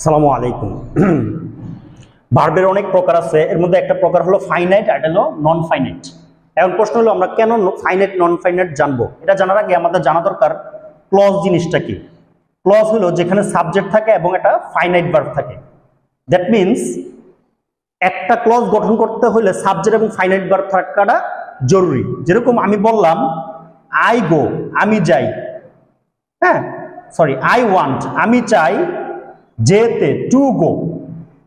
আসসালামু আলাইকুম। ভার্বের অনেক প্রকার আছে, এর মধ্যে একটা প্রকার হলো ফাইনাইট আর এটা হলো নন ফাইনাইট। এখন প্রশ্ন হলো আমরা কেন ফাইনাইট নন ফাইনাইট জানবো? এটা জানার আগে আমাদের জানা দরকার ক্লজ জিনিসটা কি। ক্লজ হলো যেখানে সাবজেক্ট থাকে এবং একটা ফাইনাইট ভার্ব থাকে। দ্যাট মিনস একটা ক্লজ গঠন করতে হলে সাবজেক্ট এবং ফাইনাইট ভার্ব থাকাটা জরুরি। যেরকম আমি বললাম আই গো, আমি যাই, হ্যাঁ সরি আই ওয়ান্ট, আমি চাই যেতে, টু গো।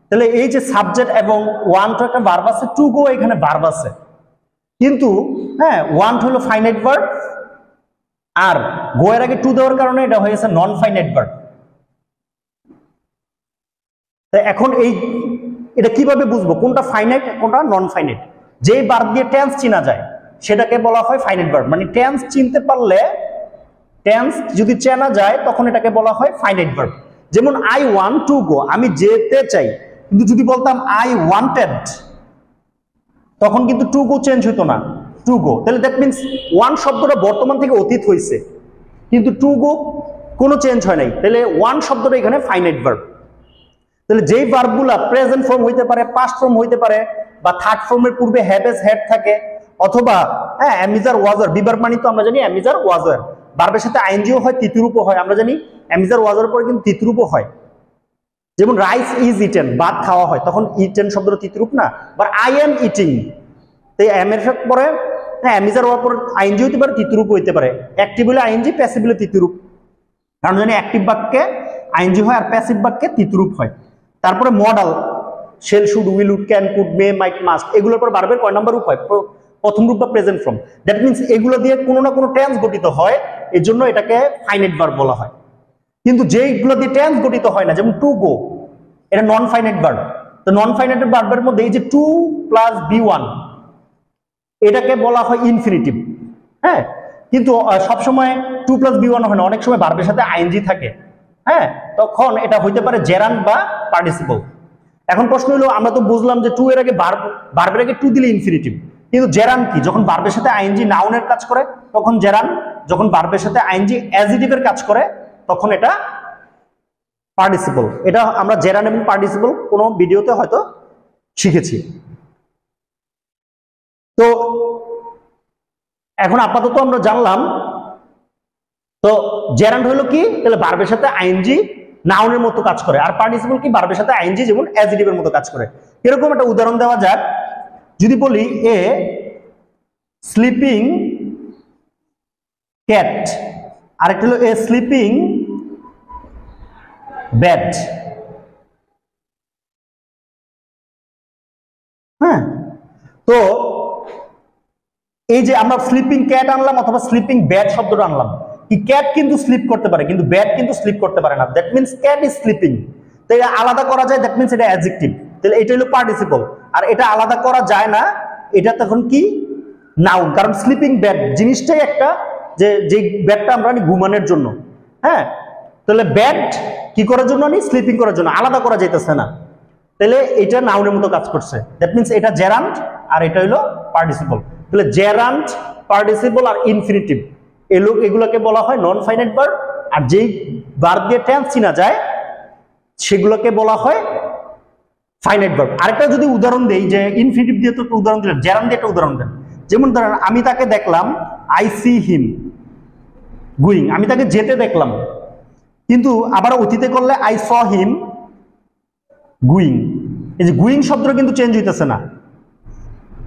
তাহলে এই যে সাবজেক্ট এবং ওয়ান্ট একটা ভার্ব আছে, টু গো এখানে ভার্ব আছে, কিন্তু হ্যাঁ ওয়ান্ট হলো ফাইনাইট ভার্ব আর গো এর আগে টু দেওয়ার কারণে এটা হয়েছে নন ফাইনাইট ভার্ব। এখন এটা কিভাবে বুঝবো কোনটা ফাইনাইট কোনটা নন ফাইনাইট? যেই ভার্ব দিয়ে টেন্স চিনা যায় সেটাকে বলা হয় ফাইনাইট ভার্ব। মানে টেন্স চিনতে পারলে, টেন্স যদি চেনা যায় তখন এটাকে বলা হয় ফাইনাইট ভার্ব। যেমন আই ওয়ান্ট টু গো, আমি যেতে চাই, কিন্তু যদি বলতাম আই ওয়ান্টেড তখন কিন্তু টু গো চেঞ্জ হতো না, টু গো। তাহলে দ্যাট মিনস ওয়ান শব্দটা বর্তমান থেকে অতীত হয়েছে, কিন্তু টু গো কোনো চেঞ্জ হয় নাই। তাহলে ওয়ান শব্দটা এখানে ফাইনাইট ভার্ব। তাহলে যেই ভার্বগুলা প্রেজেন্ট ফর্ম হইতে পারে, পাস্ট ফর্ম হইতে পারে, বা থার্ড ফর্মের পূর্বে হ্যাভ এজ হ্যাড থাকে, অথবা হ্যাঁ অ্যামিজার ওয়াজার, বিভার্ব মানে তো আমরা জানি অ্যামিজার ওয়াজার, ভার্বের সাথে আইএনজিও হয়, তৃতীয়রূপও হয়। আমরা জানি অ্যামিজার ওয়াজার পরে কিন্তু তৃতীয়রূপও হয়। যেমন রাইস ইজ ইটেন, ভাত খাওয়া হয়, তখন ইটেন শব্দটা তৃতীয়রূপ না। বা আই এম ইটিং, তো এম এর পরে হ্যাঁ অ্যামিজার ওয়ার পরে আইএনজি হইতে পারে, তৃতীয়রূপ হইতে পারে। অ্যাক্টিভ হলে আইএনজি, প্যাসিভ হলে তৃতীয়রূপ। কারণ জানি অ্যাক্টিভ বাক্যে আইএনজি হয় আর প্যাসিভ বাক্যে তৃতীয়রূপ হয়। তারপরে modal shall, should, will, would, can, could, may, might, must, এগুলোর পর ভার্বের কয় নাম্বার রূপ হয়? প্রথম রূপ বা প্রেজেন্ট ফর্ম। দ্যাট মিনস এগুলো দিয়ে কোনো না কোনো টেন্স গঠিত হয়, এর জন্য এটাকে ফাইনাইট ভার্ব বলা হয়। কিন্তু যেইগুলো দিয়ে টেন্স গঠিত হয় না, যেমন টু গো, এটা নন ফাইনাইট ভার্ব। তো নন ফাইনাইট ভার্বের মধ্যে এই যে টু প্লাস বি1 এটাকে বলা হয় ইনফিনিটিভ। হ্যাঁ, কিন্তু সবসময় টু প্লাস বি1 হয় না, অনেক সময় ভার্বের সাথে আইএনজি থাকে। হ্যাঁ, তখন এটা হইতে পারে জেরান্ট বা পার্টিসিপল। এখন প্রশ্ন হলো, আমরা তো বুঝলাম যে টু এর আগে ভার্বের আগে টু দিলে ইনফিনিটিভ, কিন্তু জেরান্ট কি? যখন ভার্বের সাথে আইএনজি নাউনের কাজ করে তখন জেরান্ট, যখন ভার্বের সাথে আইএনজি অ্যাডজেক্টিভের কাজ করে তখন এটা পার্টিসিপল। এটা আমরা জেরান্ট এবং পার্টিসিপল কোনো ভিডিওতে হয়তো শিখেছি। তো এখন আপাতত আমরা জানলাম তো জেরান্ট হলো কি, তাহলে ভার্বের সাথে আইএনজি নাউনের মতো কাজ করে, আর পার্টিসিপল কি ভার্বের সাথে আইএনজি যেমন অ্যাডজেক্টিভের মতো কাজ করে। এরকম একটা উদাহরণ দেওয়া যাক। যদি বলি এ স্লিপিং ক্যাট, আরেকটা হলো এ স্লিপিং ব্যাট। হ্যাঁ, তো এই যে আমরা স্লিপিং ক্যাট আনলাম অথবা স্লিপিং ব্যাট শব্দটা আনলাম, কি ক্যাট কিন্তু স্লিপ করতে পারে কিন্তু ব্যাট কিন্তু স্লিপ করতে পারে না। That means cat is sleeping, তো এটা আলাদা করা যায়, দ্যাট মিনস এটা অ্যাডজেক্টিভ। তাহলে এটা হলো পার্টিসিপল, আর এটা আলাদা করা যায় না, এটা তখন কি নাউন। কারণ স্লিপিং ব্যাট জিনিসটাই একটা, যে ব্যাটটা আমরা আনি ঘুমানোর জন্য। হ্যাঁ, তাহলে ব্যাট কি করার জন্য আনি? স্লিপিং করার জন্য, আলাদা করা যাইতেছে না। তাহলে এটা নাউনের মতো কাজ করছে। দ্যাট মিনস এটা জেরান্ট আর এটা হলো পার্টিসিপল। তাহলে জেরান্ট, পার্টিসিপল আর ইনফিনিটিভ এগুলোকে বলা হয় নন ফাইনাইট ভার্ব, আর যেই ভার্ব দিয়ে টেন্স চিনা যায় সেগুলোকে বলা হয় ফাইনাইট ভার্ব। আরেকটা যদি উদাহরণ দেই, যে ইনফিনিটিভ দিয়ে তো উদাহরণ দিলেন, জেরান্ট দিয়ে একটা উদাহরণ দেন। যেমন ধরেন আমি তাকে দেখলাম, আই সি হিম গুইং, আমি তাকে যেতে দেখলাম, কিন্তু আবার অতীতে করলে আই স হিম গুইং। এই যে গুইং শব্দটা কিন্তু চেঞ্জ হইতেছে না,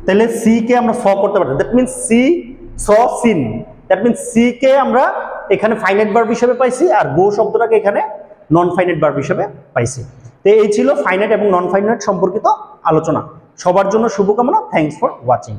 তাহলে সি কে আমরা স করতে পারি। দ্যাট মিনস সি স সিন, দ্যাট মিনস সি কে আমরা এখানে ফাইনাইট ভার্ব হিসেবে পাইছি, আর গো শব্দটাকে এখানে নন ফাইনাইট ভার্ব হিসেবে পাইছি। তো এই ছিল ফাইনাইট এবং নন ফাইনাইট সম্পর্কিত আলোচনা। সবার জন্য শুভকামনা। Thanks for watching.